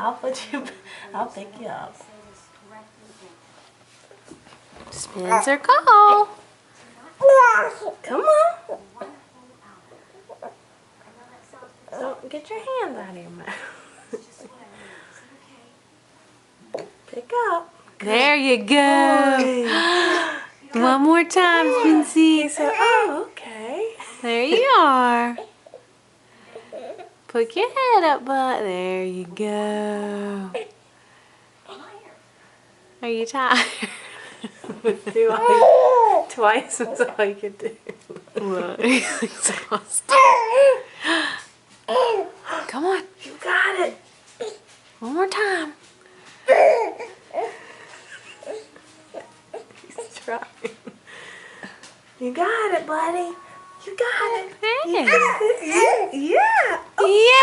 I'll pick you up. Spin circle. Come on. Don't get your hands out of your mouth. Pick up. There you go. One more time, Spency. So, oh, okay. There you are. Put your head up, bud. There you go. Are you tired? Twice was all you could do. What? Exhausted. Come on. You got it. One more time. He's trying. You got it, buddy. You got it. Hey. You got it. Yeah. Yay!